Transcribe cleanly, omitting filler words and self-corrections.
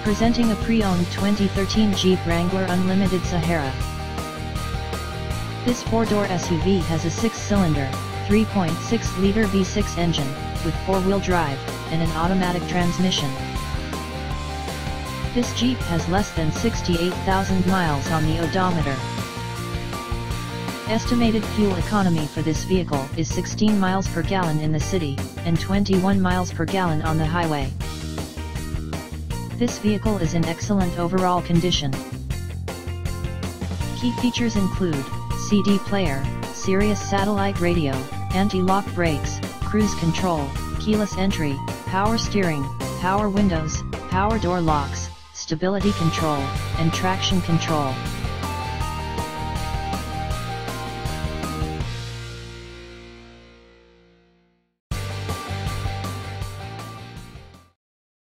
Presenting a pre-owned 2013 Jeep Wrangler Unlimited Sahara. This 4-door SUV has a 6-cylinder, 3.6-liter V6 engine, with 4-wheel drive, and an automatic transmission. This Jeep has less than 68,000 miles on the odometer. Estimated fuel economy for this vehicle is 16 miles per gallon in the city, and 21 miles per gallon on the highway. This vehicle is in excellent overall condition. Key features include CD player, Sirius satellite radio, anti-lock brakes, cruise control, keyless entry, power steering, power windows, power door locks, stability control, and traction control.